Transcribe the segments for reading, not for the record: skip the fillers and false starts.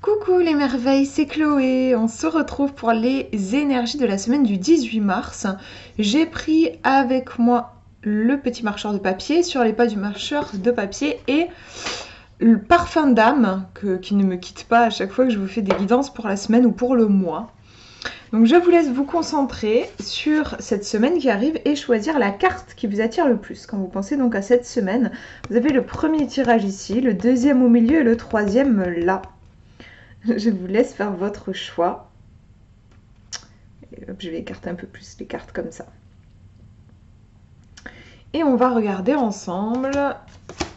Coucou les merveilles, c'est Chloé. On se retrouve pour les énergies de la semaine du 18 mars. J'ai pris avec moi le petit marcheur de papier sur les pas du marcheur de papier et le parfum d'âme qui ne me quitte pas à chaque fois que je vous fais des guidances pour la semaine ou pour le mois. Donc je vous laisse vous concentrer sur cette semaine qui arrive et choisir la carte qui vous attire le plus. Quand vous pensez donc à cette semaine, vous avez le premier tirage ici, le deuxième au milieu et le troisième là. Je vous laisse faire votre choix. Et hop, je vais écarter un peu plus les cartes comme ça. Et on va regarder ensemble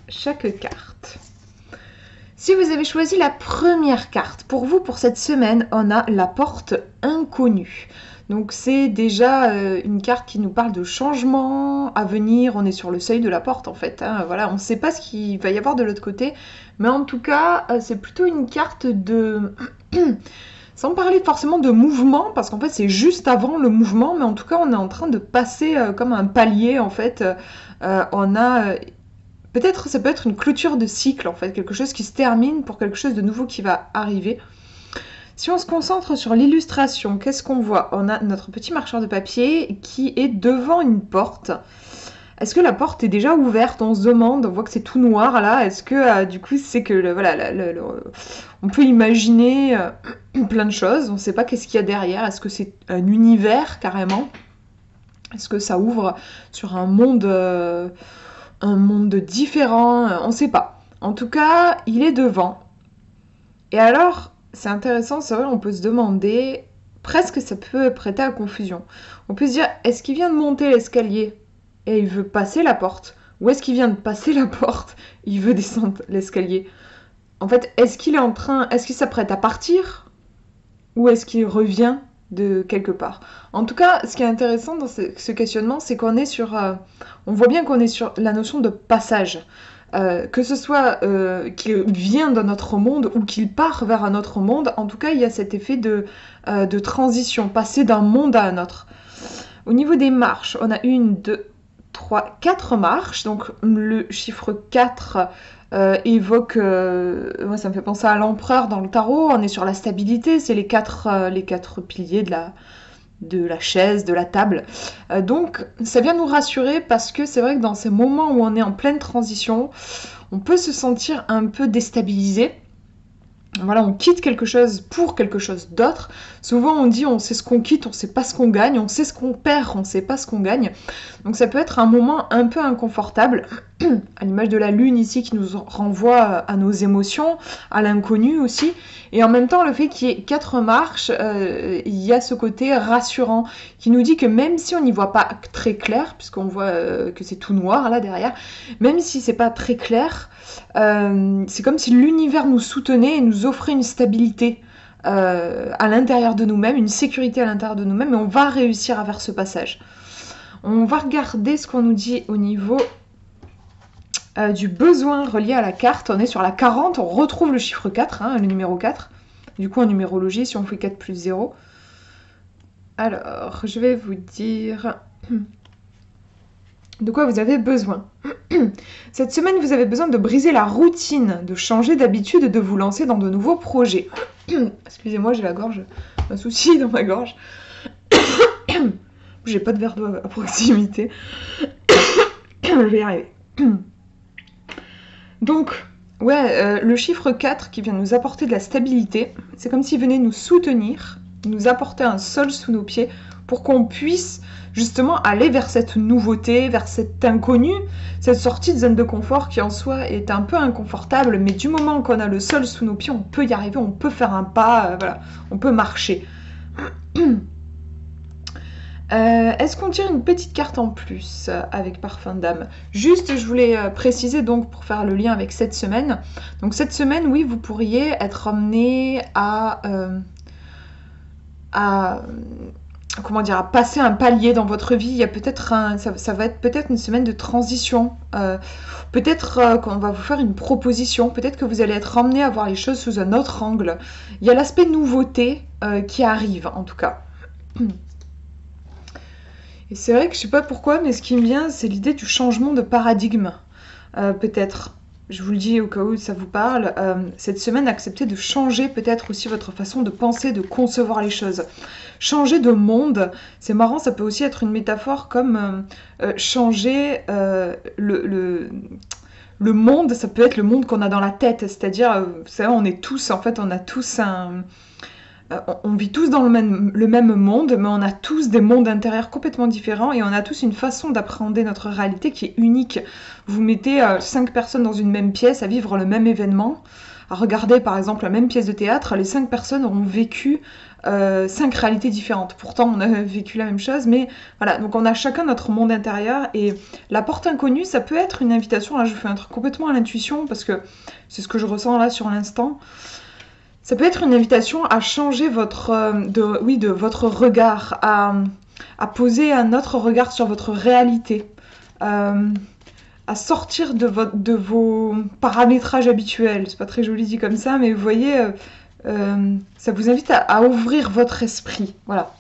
chaque carte. Si vous avez choisi la première carte, pour vous, pour cette semaine, on a la porte inconnue. Donc c'est déjà une carte qui nous parle de changement à venir. On est sur le seuil de la porte en fait. Voilà, on ne sait pas ce qu'il va y avoir de l'autre côté. Mais en tout cas, c'est plutôt une carte de... Sans parler forcément de mouvement, parce qu'en fait c'est juste avant le mouvement, mais en tout cas on est en train de passer comme un palier en fait. On a... Peut-être ça peut être une clôture de cycle en fait, quelque chose qui se termine pour quelque chose de nouveau qui va arriver. Si on se concentre sur l'illustration, qu'est-ce qu'on voit? On a notre petit marcheur de papier qui est devant une porte. Est-ce que la porte est déjà ouverte? On se demande, on voit que c'est tout noir là. Est-ce que du coup c'est que voilà, on peut imaginer plein de choses. On ne sait pas qu'est-ce qu'il y a derrière. Est-ce que c'est un univers carrément? Est-ce que ça ouvre sur un monde différent? On ne sait pas. En tout cas, il est devant. Et alors, c'est intéressant, c'est vrai, on peut se demander, presque ça peut prêter à confusion. On peut se dire, est-ce qu'il vient de monter l'escalier et il veut passer la porte? Ou est-ce qu'il vient de passer la porte et il veut descendre l'escalier? En fait, est-ce qu'il s'apprête à partir? Ou est-ce qu'il revient de quelque part? En tout cas, ce qui est intéressant dans ce questionnement, c'est qu'on est sur... on voit bien qu'on est sur la notion de passage. Que ce soit qu'il vient d'un autre monde ou qu'il part vers un autre monde, en tout cas, il y a cet effet de transition, passer d'un monde à un autre. Au niveau des marches, on a 1, 2, 3, 4 marches. Donc le chiffre 4 évoque... moi, ça me fait penser à l'empereur dans le tarot. On est sur la stabilité, c'est les quatre piliers de la chaise, de la table. Donc ça vient nous rassurer parce que c'est vrai que dans ces moments où on est en pleine transition, on peut se sentir un peu déstabilisé. Voilà, on quitte quelque chose pour quelque chose d'autre. Souvent on dit on sait ce qu'on quitte, on sait pas ce qu'on gagne, on sait ce qu'on perd, on sait pas ce qu'on gagne. Donc ça peut être un moment un peu inconfortable, à l'image de la lune ici qui nous renvoie à nos émotions, à l'inconnu aussi. Et en même temps le fait qu'il y ait 4 marches, il y a ce côté rassurant qui nous dit que même si on n'y voit pas très clair, puisqu'on voit que c'est tout noir là derrière, même si c'est pas très clair, c'est comme si l'univers nous soutenait et nous offrait une stabilité à l'intérieur de nous-mêmes, une sécurité à l'intérieur de nous-mêmes, et on va réussir à faire ce passage. On va regarder ce qu'on nous dit au niveau du besoin relié à la carte. On est sur la 40, on retrouve le chiffre 4, hein, le numéro 4. Du coup, en numérologie, si on fait 4 plus 0. Alors, je vais vous dire... De quoi vous avez besoin? Cette semaine, vous avez besoin de briser la routine, de changer d'habitude et de vous lancer dans de nouveaux projets. Excusez-moi, j'ai la gorge, un souci dans ma gorge. J'ai pas de verre d'eau à proximité. Je vais y arriver. Donc, ouais, le chiffre 4 qui vient nous apporter de la stabilité, c'est comme s'il venait nous soutenir, nous apporter un sol sous nos pieds pour qu'on puisse justement aller vers cette nouveauté, vers cet inconnu, cette sortie de zone de confort qui en soi est un peu inconfortable, mais du moment qu'on a le sol sous nos pieds, on peut y arriver, on peut faire un pas, voilà, on peut marcher. Est-ce qu'on tire une petite carte en plus avec Parfum d'âme? Juste, je voulais préciser donc pour faire le lien avec cette semaine. Donc cette semaine, oui, vous pourriez être amené à comment dire, à passer un palier dans votre vie. Il y a peut-être ça va être peut-être une semaine de transition. Peut-être qu'on va vous faire une proposition. Peut-être que vous allez être emmené à voir les choses sous un autre angle. Il y a l'aspect nouveauté qui arrive, en tout cas. Et c'est vrai que je sais pas pourquoi, mais ce qui me vient, c'est l'idée du changement de paradigme. Peut-être. je vous le dis au cas où ça vous parle, cette semaine, acceptez de changer peut-être aussi votre façon de penser, de concevoir les choses. Changer de monde, c'est marrant, ça peut aussi être une métaphore comme changer le monde, ça peut être le monde qu'on a dans la tête, c'est-à-dire, vous savez, on est tous, en fait, on a tous on vit tous dans le même monde, mais on a tous des mondes intérieurs complètement différents et on a tous une façon d'appréhender notre réalité qui est unique. Vous mettez 5 personnes dans une même pièce à vivre le même événement, à regarder par exemple la même pièce de théâtre, les 5 personnes auront vécu 5 réalités différentes. Pourtant, on a vécu la même chose, mais voilà, donc on a chacun notre monde intérieur et la porte inconnue, ça peut être une invitation. Là, je fais un truc complètement à l'intuition parce que c'est ce que je ressens là sur l'instant. Ça peut être une invitation à changer de votre regard, à poser un autre regard sur votre réalité, euh, à sortir de vos paramétrages habituels. C'est pas très joli dit comme ça, mais vous voyez, ça vous invite à ouvrir votre esprit, voilà,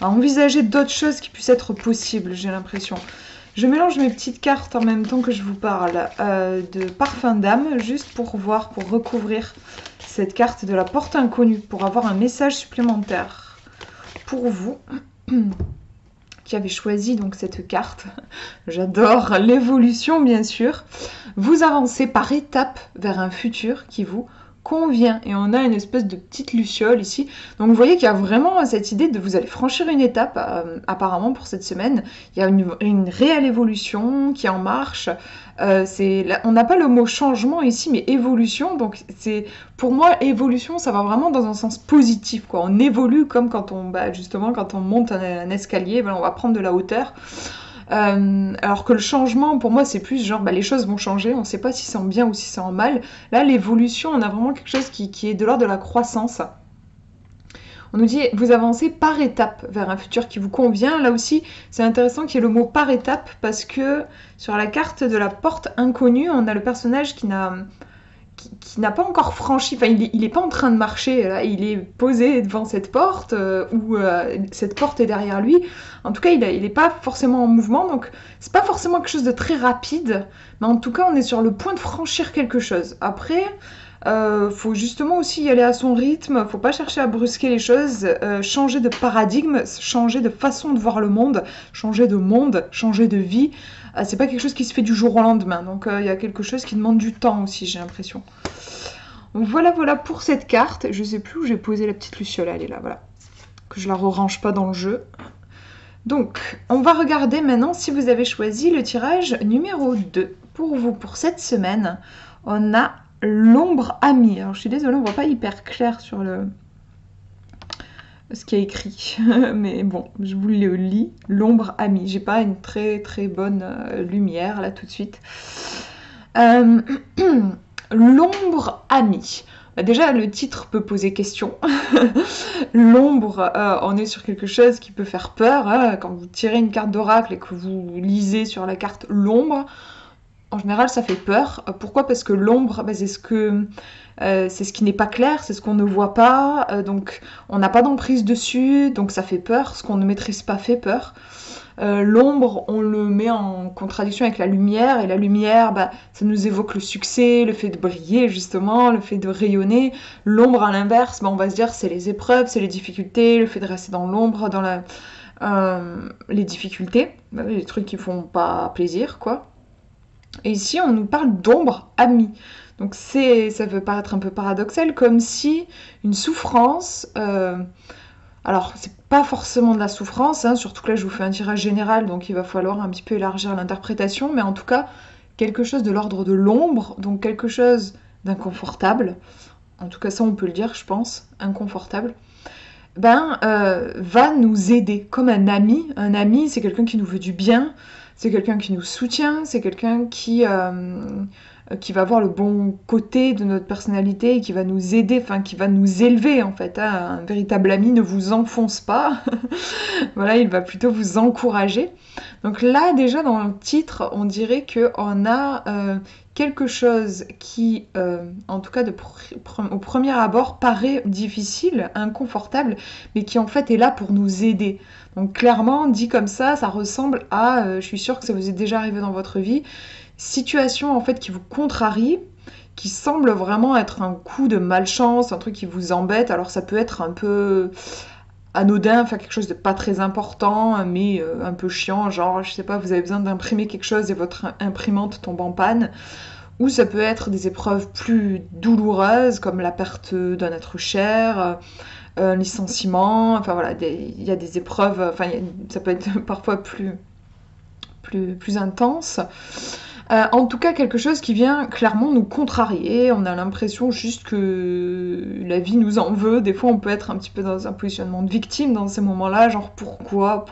à envisager d'autres choses qui puissent être possibles, j'ai l'impression. Je mélange mes petites cartes en même temps que je vous parle de parfum d'âme, juste pour voir, pour recouvrir cette carte de la porte inconnue, pour avoir un message supplémentaire pour vous qui avez choisi donc cette carte. J'adore l'évolution, bien sûr. Vous avancez par étapes vers un futur qui vous convient. Et on a une espèce de petite luciole ici. Donc vous voyez qu'il y a vraiment cette idée de vous allez franchir une étape apparemment pour cette semaine. Il y a une réelle évolution qui est en marche. On n'a pas le mot changement ici, mais évolution. Donc pour moi, évolution, ça va vraiment dans un sens positif, quoi. On évolue comme quand justement, quand on monte un escalier, on va prendre de la hauteur. Alors que le changement, pour moi, c'est plus genre, les choses vont changer, on ne sait pas si c'est en bien ou si c'est en mal. Là, l'évolution, on a vraiment quelque chose qui est de l'ordre de la croissance. On nous dit, vous avancez par étapes vers un futur qui vous convient. Là aussi, c'est intéressant qu'il y ait le mot par étapes parce que sur la carte de la porte inconnue, on a le personnage qui n'a pas encore franchi, enfin il est pas en train de marcher, là, il est posé devant cette porte, ou cette porte est derrière lui. En tout cas, il est pas forcément en mouvement, donc c'est pas forcément quelque chose de très rapide, mais en tout cas, on est sur le point de franchir quelque chose. Après, faut justement aussi y aller à son rythme, faut pas chercher à brusquer les choses, changer de paradigme, changer de façon de voir le monde, changer de vie. C'est pas quelque chose qui se fait du jour au lendemain, donc il y a quelque chose qui demande du temps aussi, j'ai l'impression. Donc voilà pour cette carte. Je sais plus où j'ai posé la petite luciole, elle est là, voilà. Que je la re-range pas dans le jeu. Donc, on va regarder maintenant si vous avez choisi le tirage numéro 2. Pour vous, pour cette semaine, on a l'ombre amie. Alors je suis désolée, on voit pas hyper clair sur ce qui est écrit, mais bon, je vous le lis. L'ombre amie. J'ai pas une très très bonne lumière là tout de suite. L'ombre amie. Déjà, le titre peut poser question. L'ombre, on est sur quelque chose qui peut faire peur. Hein. Quand vous tirez une carte d'oracle et que vous lisez sur la carte l'ombre, en général, ça fait peur. Pourquoi? Parce que l'ombre, c'est ce qui n'est pas clair, c'est ce qu'on ne voit pas. Donc, on n'a pas d'emprise dessus, donc ça fait peur. Ce qu'on ne maîtrise pas fait peur. L'ombre, on le met en contradiction avec la lumière, et la lumière, ça nous évoque le succès, le fait de briller justement, le fait de rayonner. L'ombre, à l'inverse, on va se dire c'est les épreuves, c'est les difficultés, le fait de rester dans l'ombre, dans les difficultés, les trucs qui font pas plaisir, quoi. Et ici, on nous parle d'ombre amie. Donc ça peut paraître un peu paradoxal, comme si une souffrance... alors, c'est pas forcément de la souffrance, hein, surtout que là, je vous fais un tirage général, donc il va falloir un petit peu élargir l'interprétation, mais en tout cas, quelque chose de l'ordre de l'ombre, donc quelque chose d'inconfortable, en tout cas ça on peut le dire, je pense, inconfortable, va nous aider, comme un ami. Un ami, c'est quelqu'un qui nous veut du bien, c'est quelqu'un qui nous soutient, c'est quelqu'un qui va voir le bon côté de notre personnalité, qui va nous aider, enfin qui va nous élever en fait. Hein. Un véritable ami ne vous enfonce pas, voilà, il va plutôt vous encourager. Donc là déjà dans le titre, on dirait qu'on a quelque chose qui, en tout cas au premier abord, paraît difficile, inconfortable, mais qui en fait est là pour nous aider. Donc clairement, dit comme ça ressemble à, je suis sûre que ça vous est déjà arrivé dans votre vie, situation en fait qui vous contrarie, qui semble vraiment être un coup de malchance, un truc qui vous embête. Alors ça peut être un peu anodin, enfin quelque chose de pas très important, mais un peu chiant, genre je sais pas, vous avez besoin d'imprimer quelque chose et votre imprimante tombe en panne. Ou ça peut être des épreuves plus douloureuses, comme la perte d'un être cher, un licenciement, enfin voilà, il y a des épreuves, enfin ça peut être parfois plus intense. En tout cas, quelque chose qui vient clairement nous contrarier. On a l'impression juste que la vie nous en veut. Des fois, on peut être un petit peu dans un positionnement de victime dans ces moments-là, genre pourquoi.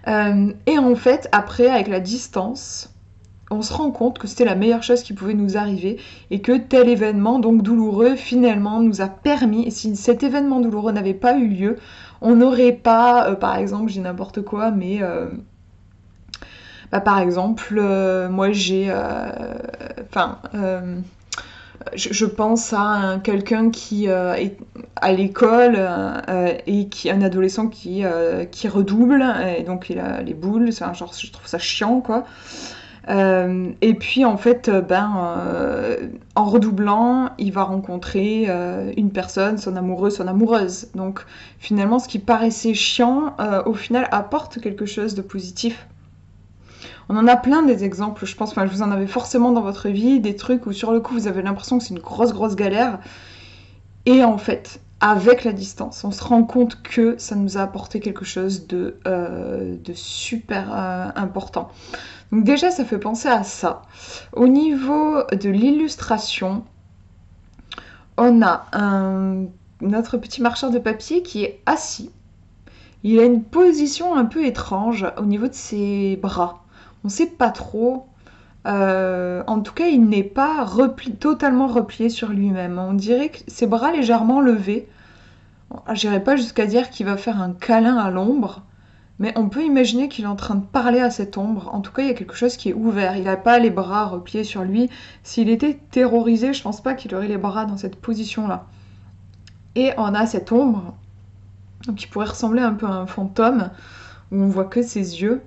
Et en fait, après, avec la distance, on se rend compte que c'était la meilleure chose qui pouvait nous arriver et que tel événement, donc douloureux, finalement nous a permis, et si cet événement douloureux n'avait pas eu lieu, on n'aurait pas, par exemple, j'ai n'importe quoi, mais par exemple, moi j'ai, je pense à quelqu'un qui est à l'école et qui un adolescent qui redouble et donc il a les boules, c'est un genre, je trouve ça chiant quoi. Et puis en fait, en redoublant, il va rencontrer une personne, son amoureux, son amoureuse. Donc finalement, ce qui paraissait chiant, au final, apporte quelque chose de positif. On en a plein des exemples, je pense, enfin, vous en avez forcément dans votre vie, des trucs où sur le coup vous avez l'impression que c'est une grosse galère. Et en fait, avec la distance, on se rend compte que ça nous a apporté quelque chose de super important. Donc déjà, ça fait penser à ça. Au niveau de l'illustration, on a notre petit marcheur de papier qui est assis. Il a une position un peu étrange au niveau de ses bras. On ne sait pas trop. En tout cas, il n'est pas totalement replié sur lui-même. On dirait que ses bras légèrement levés. J'irai pas jusqu'à dire qu'il va faire un câlin à l'ombre, mais on peut imaginer qu'il est en train de parler à cette ombre. En tout cas, il y a quelque chose qui est ouvert. Il n'a pas les bras repliés sur lui. S'il était terrorisé, je pense pas qu'il aurait les bras dans cette position-là. Et on a cette ombre, qui pourrait ressembler un peu à un fantôme, où on voit que ses yeux.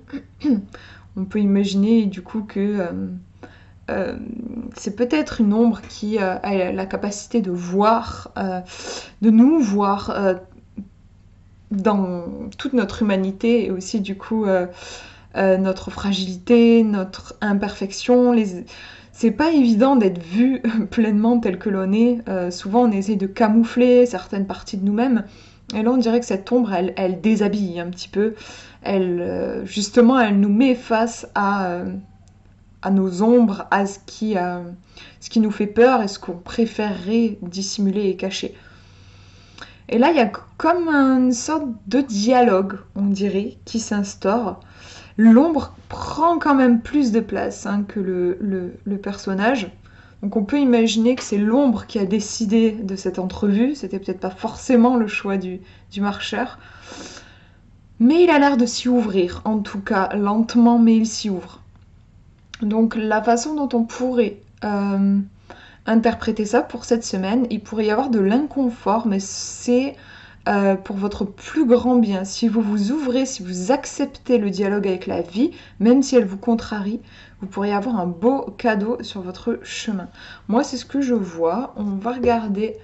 On peut imaginer du coup que c'est peut-être une ombre qui a la capacité de voir, de nous voir dans toute notre humanité et aussi du coup notre fragilité, notre imperfection. C'est pas évident d'être vu pleinement tel que l'on est. Souvent on essaie de camoufler certaines parties de nous-mêmes. Et là on dirait que cette ombre elle déshabille un petit peu. Justement elle nous met face à nos ombres, à ce qui nous fait peur et ce qu'on préférerait dissimuler et cacher. Et là, il y a comme une sorte de dialogue, on dirait, qui s'instaure. L'ombre prend quand même plus de place que le personnage. Donc on peut imaginer que c'est l'ombre qui a décidé de cette entrevue. C'était peut-être pas forcément le choix du marcheur. Mais il a l'air de s'y ouvrir, en tout cas lentement, mais il s'y ouvre. Donc la façon dont on pourrait interpréter ça pour cette semaine, il pourrait y avoir de l'inconfort, mais c'est pour votre plus grand bien. Si vous vous ouvrez, si vous acceptez le dialogue avec la vie, même si elle vous contrarie, vous pourriez avoir un beau cadeau sur votre chemin. Moi, c'est ce que je vois. On va regarder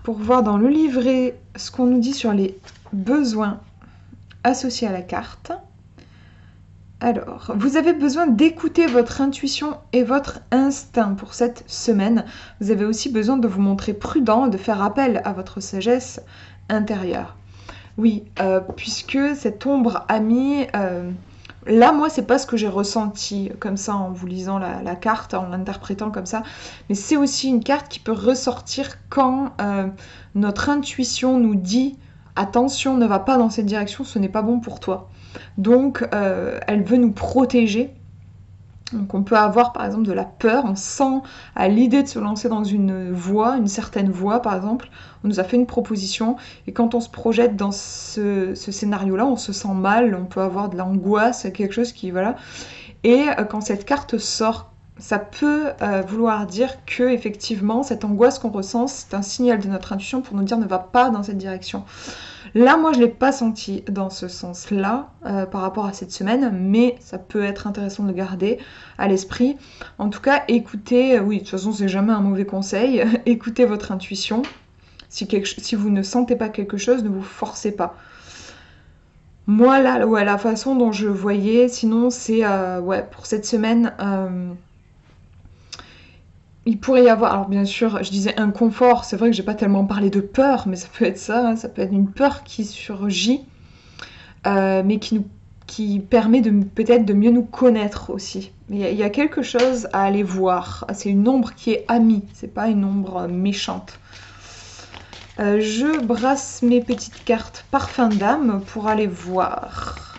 pour voir dans le livret ce qu'on nous dit sur les besoins associés à la carte. Alors, vous avez besoin d'écouter votre intuition et votre instinct pour cette semaine. Vous avez aussi besoin de vous montrer prudent, de faire appel à votre sagesse intérieure. Oui, puisque cette ombre amie, là, moi, c'est pas ce que j'ai ressenti comme ça en vous lisant la carte, en l'interprétant comme ça, mais c'est aussi une carte qui peut ressortir quand notre intuition nous dit « Attention, ne va pas dans cette direction, ce n'est pas bon pour toi ». Donc, elle veut nous protéger. Donc, on peut avoir, par exemple, de la peur. On sent à l'idée de se lancer dans une voie, une certaine voie, par exemple. On nous a fait une proposition. Et quand on se projette dans ce scénario-là, on se sent mal. On peut avoir de l'angoisse, quelque chose qui... Voilà. Et quand cette carte sort ça peut vouloir dire que effectivement cette angoisse qu'on ressent, c'est un signal de notre intuition pour nous dire ne va pas dans cette direction. Là, moi, je l'ai pas senti dans ce sens-là par rapport à cette semaine, mais ça peut être intéressant de le garder à l'esprit. En tout cas, écoutez, oui, de toute façon, c'est jamais un mauvais conseil, écoutez votre intuition. Si vous ne sentez pas quelque chose, ne vous forcez pas. Moi, là, ouais, la façon dont je voyais, sinon, c'est, ouais, pour cette semaine, il pourrait y avoir, alors bien sûr, je disais inconfort, c'est vrai que j'ai pas tellement parlé de peur, mais ça peut être ça, hein, ça peut être une peur qui surgit, mais qui permet peut-être de mieux nous connaître aussi. Mais il y a quelque chose à aller voir. C'est une ombre qui est amie, c'est pas une ombre méchante. Je brasse mes petites cartes parfum d'âme pour aller voir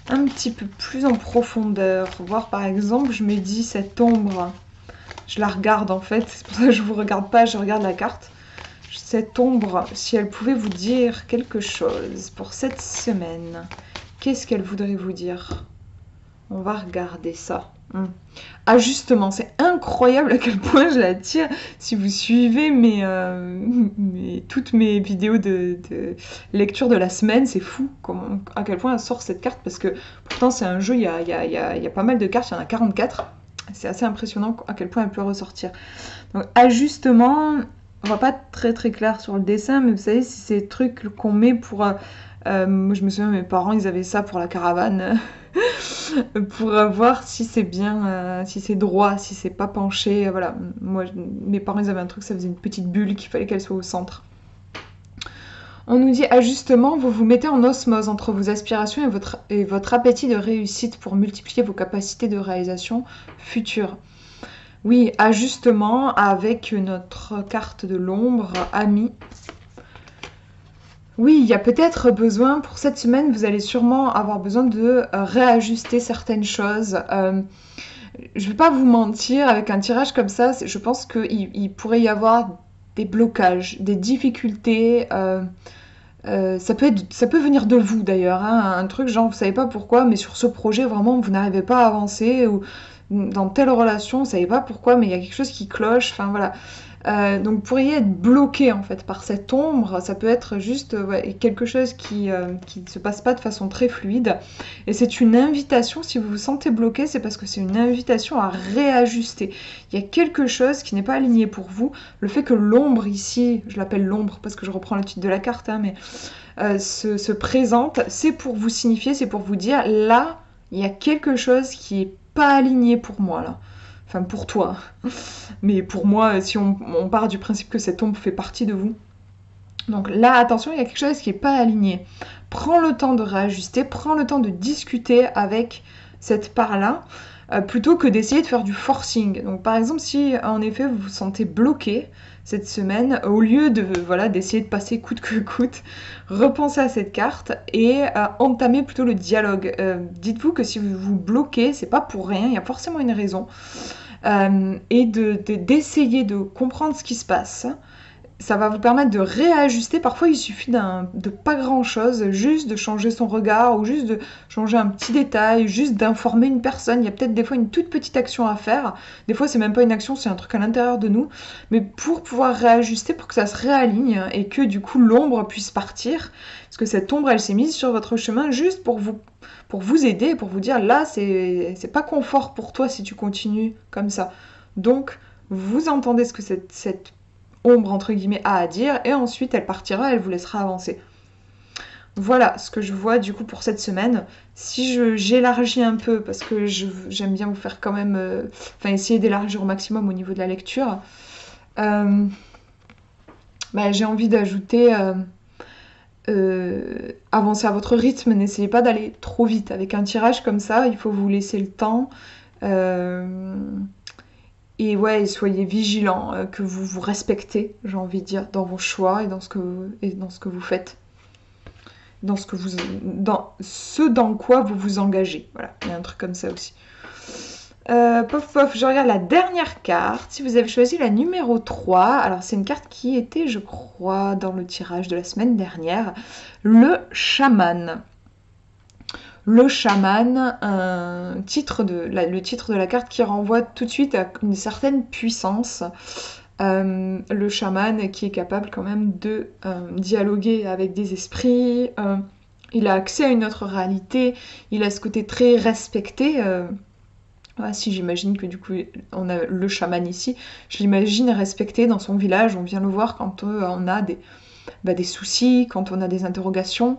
un petit peu plus en profondeur. Voir par exemple, je me dis cette ombre, je la regarde en fait, c'est pour ça que je vous regarde pas, je regarde la carte. Cette ombre, si elle pouvait vous dire quelque chose pour cette semaine, qu'est-ce qu'elle voudrait vous dire? On va regarder ça. Ajustement, c'est incroyable à quel point je la tire. Si vous suivez toutes mes vidéos de lecture de la semaine, c'est fou à quel point elle sort cette carte, parce que pourtant c'est un jeu, il y a pas mal de cartes, il y en a 44. C'est assez impressionnant à quel point elle peut ressortir. Donc ajustement, on va pas être très très clair sur le dessin, mais vous savez, si c'est des trucs qu'on met pour... moi je me souviens, mes parents, ils avaient ça pour la caravane. Pour voir si c'est bien, si c'est droit, si c'est pas penché. Voilà, moi, mes parents, ils avaient un truc, ça faisait une petite bulle qu'il fallait qu'elle soit au centre. On nous dit ajustement, vous vous mettez en osmose entre vos aspirations et votre appétit de réussite pour multiplier vos capacités de réalisation futures. Oui, ajustement avec notre carte de l'ombre, amie. Oui, il y a peut-être besoin, pour cette semaine, vous allez sûrement avoir besoin de réajuster certaines choses. Je ne vais pas vous mentir, avec un tirage comme ça, je pense qu'il pourrait y avoir des blocages, des difficultés. Ça peut venir de vous d'ailleurs, hein, un truc genre vous savez pas pourquoi, mais sur ce projet vraiment vous n'arrivez pas à avancer, ou dans telle relation vous savez pas pourquoi, mais il y a quelque chose qui cloche. Enfin voilà. Donc vous pourriez être bloqué en fait par cette ombre, ça peut être juste quelque chose qui ne se passe pas de façon très fluide, et c'est une invitation. Si vous vous sentez bloqué, c'est parce que c'est une invitation à réajuster. Il y a quelque chose qui n'est pas aligné pour vous. Le fait que l'ombre ici, je l'appelle l'ombre parce que je reprends le titre de la carte, hein, mais se présente, c'est pour vous signifier, c'est pour vous dire là, il y a quelque chose qui est pas aligné pour moi là. Enfin, pour toi. Mais pour moi, si on part du principe que cette ombre fait partie de vous. Donc là, attention, il y a quelque chose qui n'est pas aligné. Prends le temps de réajuster, prends le temps de discuter avec cette part-là, plutôt que d'essayer de faire du forcing. Donc par exemple, si en effet vous vous sentez bloqué cette semaine, au lieu de d'essayer de passer coûte que coûte, repensez à cette carte et entamez plutôt le dialogue. Dites-vous que si vous vous bloquez, c'est pas pour rien, il y a forcément une raison. Et d'essayer de comprendre ce qui se passe. Ça va vous permettre de réajuster. Parfois, il suffit de pas grand-chose, juste de changer son regard, ou juste de changer un petit détail, juste d'informer une personne. Il y a peut-être des fois une toute petite action à faire. Des fois, c'est même pas une action, c'est un truc à l'intérieur de nous. Mais pour pouvoir réajuster, pour que ça se réaligne, et que du coup, l'ombre puisse partir. Parce que cette ombre, elle s'est mise sur votre chemin juste pour vous aider, pour vous dire là, c'est pas confort pour toi si tu continues comme ça. Donc, vous entendez ce que cette ombre entre guillemets a à dire, et ensuite elle partira, elle vous laissera avancer. Voilà ce que je vois du coup pour cette semaine. Si j'élargis un peu, parce que j'aime bien vous faire quand même, essayer d'élargir au maximum au niveau de la lecture, j'ai envie d'ajouter avancez à votre rythme, n'essayez pas d'aller trop vite. Avec un tirage comme ça, il faut vous laisser le temps. Et ouais, soyez vigilants, que vous vous respectez, j'ai envie de dire, dans vos choix et dans ce que vous faites. Dans ce dans quoi vous vous engagez. Voilà, il y a un truc comme ça aussi. Je regarde la dernière carte. Si vous avez choisi la numéro 3, alors c'est une carte qui était, je crois, dans le tirage de la semaine dernière, le chaman. le chaman, le titre de la carte qui renvoie tout de suite à une certaine puissance. Le chaman qui est capable quand même de dialoguer avec des esprits, il a accès à une autre réalité, il a ce côté très respecté. Voilà, si j'imagine que du coup on a le chaman ici, je l'imagine respecté dans son village, on vient le voir quand on a des soucis, quand on a des interrogations.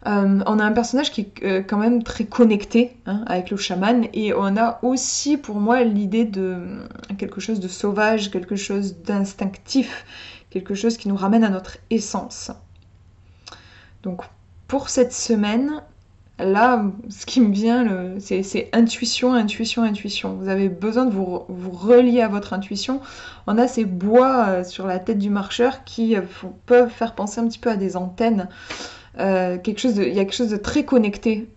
On a un personnage qui est quand même très connecté avec le chaman, et on a aussi pour moi l'idée de quelque chose de sauvage, quelque chose d'instinctif, quelque chose qui nous ramène à notre essence. Donc pour cette semaine, là, ce qui me vient, c'est intuition, intuition, intuition. Vous avez besoin de vous relier à votre intuition. On a ces bois sur la tête du marcheur qui peuvent faire penser un petit peu à des antennes. Il y a quelque chose de très connecté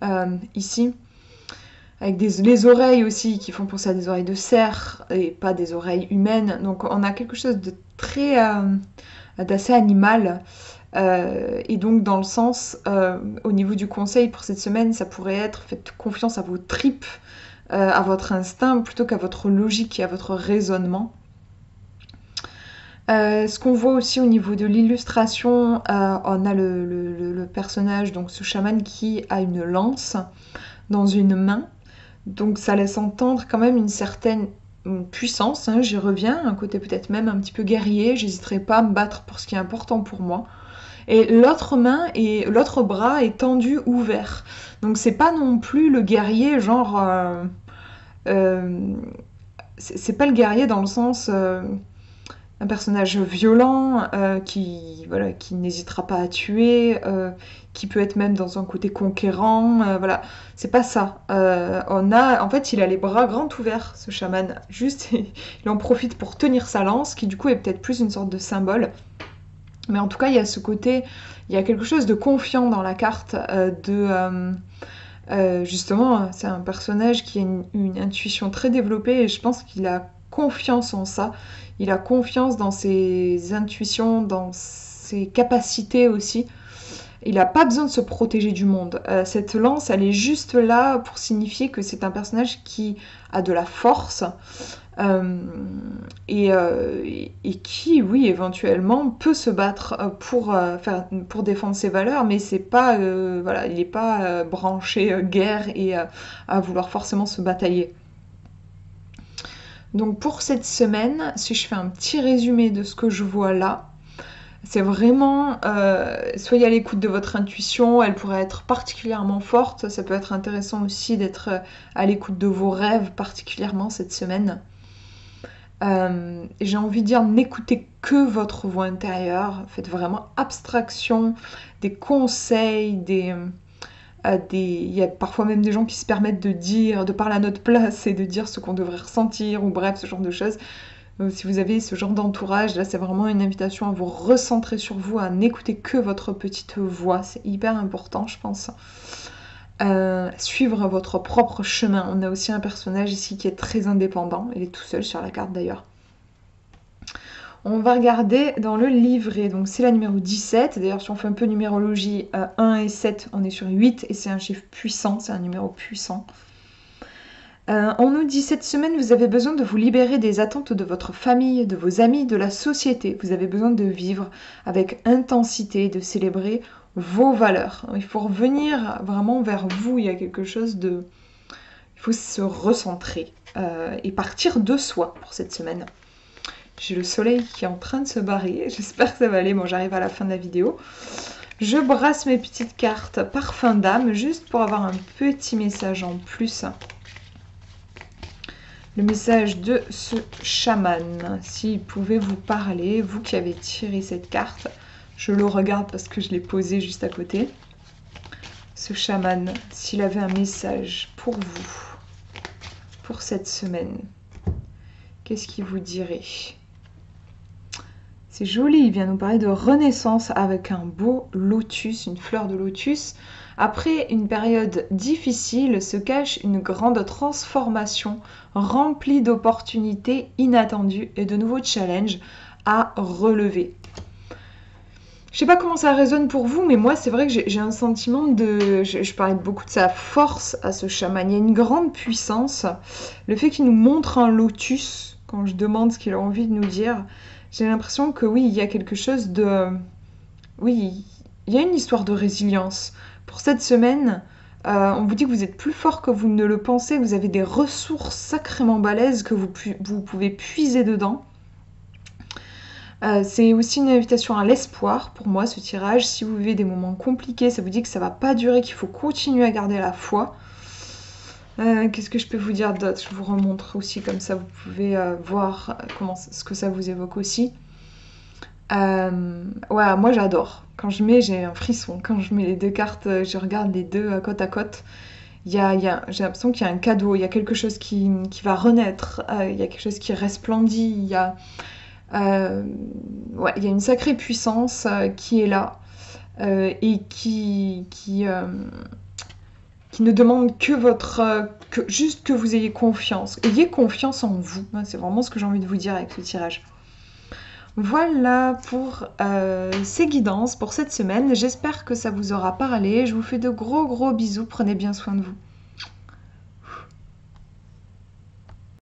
ici, avec les oreilles aussi qui font penser à des oreilles de cerf et pas des oreilles humaines. Donc on a quelque chose de très d'assez animal. Et donc dans le sens, au niveau du conseil pour cette semaine, ça pourrait être faites confiance à vos tripes, à votre instinct plutôt qu'à votre logique et à votre raisonnement. Ce qu'on voit aussi au niveau de l'illustration, on a le personnage, donc ce chaman qui a une lance dans une main. Donc ça laisse entendre quand même une certaine puissance, j'y reviens, un côté peut-être même un petit peu guerrier, j'hésiterai pas à me battre pour ce qui est important pour moi. Et l'autre main et l'autre bras est tendu, ouvert. Donc c'est pas non plus le guerrier genre... c'est pas le guerrier dans le sens... un personnage violent qui n'hésitera pas à tuer, qui peut être même dans un côté conquérant, voilà, c'est pas ça. En fait, il a les bras grands ouverts, ce chaman, juste il en profite pour tenir sa lance, qui du coup est peut-être plus une sorte de symbole. Mais en tout cas, il y a ce côté, il y a quelque chose de confiant dans la carte, justement, c'est un personnage qui a une intuition très développée et je pense qu'il a confiance en ça. Il a confiance dans ses intuitions, dans ses capacités aussi. Il n'a pas besoin de se protéger du monde. Cette lance, elle est juste là pour signifier que c'est un personnage qui a de la force et qui, oui, éventuellement, peut se battre pour défendre ses valeurs, mais c'est pas, voilà, il n'est pas branché guerre et à vouloir forcément se batailler. Donc pour cette semaine, si je fais un petit résumé de ce que je vois là, c'est vraiment, soyez à l'écoute de votre intuition, elle pourrait être particulièrement forte, ça peut être intéressant aussi d'être à l'écoute de vos rêves particulièrement cette semaine. J'ai envie de dire, n'écoutez que votre voix intérieure, faites vraiment abstraction des conseils, il y a parfois même des gens qui se permettent de parler à notre place et de dire ce qu'on devrait ressentir, ou bref, ce genre de choses. Si vous avez ce genre d'entourage, là c'est vraiment une invitation à vous recentrer sur vous, à n'écouter que votre petite voix, c'est hyper important je pense. Suivre votre propre chemin. On a aussi un personnage ici qui est très indépendant, il est tout seul sur la carte d'ailleurs. On va regarder dans le livret, donc c'est la numéro 17, d'ailleurs si on fait un peu numérologie, 1 et 7, on est sur 8 et c'est un chiffre puissant, c'est un numéro puissant. On nous dit cette semaine, vous avez besoin de vous libérer des attentes de votre famille, de vos amis, de la société. Vous avez besoin de vivre avec intensité, de célébrer vos valeurs. Il faut revenir vraiment vers vous, il y a quelque chose de... Il faut se recentrer et partir de soi pour cette semaine. J'ai le soleil qui est en train de se barrer, j'espère que ça va aller, bon j'arrive à la fin de la vidéo. Je brasse mes petites cartes parfum d'âme, juste pour avoir un petit message en plus. Le message de ce chaman, s'il pouvait vous parler, vous qui avez tiré cette carte, je le regarde parce que je l'ai posé juste à côté. Ce chaman, s'il avait un message pour vous, pour cette semaine, qu'est-ce qu'il vous dirait? C'est joli, il vient nous parler de renaissance avec un beau lotus, une fleur de lotus. Après une période difficile se cache une grande transformation remplie d'opportunités inattendues et de nouveaux challenges à relever. Je sais pas comment ça résonne pour vous, mais moi, c'est vrai que j'ai un sentiment de... Je parlais beaucoup de sa force à ce chaman. Il y a une grande puissance. Le fait qu'il nous montre un lotus, quand je demande ce qu'il a envie de nous dire, j'ai l'impression que oui, il y a quelque chose de... Oui, il y a une histoire de résilience. Pour cette semaine, on vous dit que vous êtes plus fort que vous ne le pensez, vous avez des ressources sacrément balèzes que vous pouvez puiser dedans. C'est aussi une invitation à l'espoir pour moi, ce tirage. Si vous vivez des moments compliqués, ça vous dit que ça va pas durer, qu'il faut continuer à garder la foi. Qu'est-ce que je peux vous dire d'autre? Je vous remontre aussi, comme ça vous pouvez voir ce que ça vous évoque aussi. Ouais, moi j'adore. Quand je mets, j'ai un frisson. Quand je mets les deux cartes, je regarde les deux côte à côte. J'ai l'impression qu'il y a un cadeau, il y a quelque chose qui va renaître, il y a quelque chose qui resplendit, ouais, il y a une sacrée puissance qui est là et qui ne demande que juste que vous ayez confiance. Ayez confiance en vous. C'est vraiment ce que j'ai envie de vous dire avec ce tirage. Voilà pour ces guidances pour cette semaine. J'espère que ça vous aura parlé. Je vous fais de gros bisous. Prenez bien soin de vous.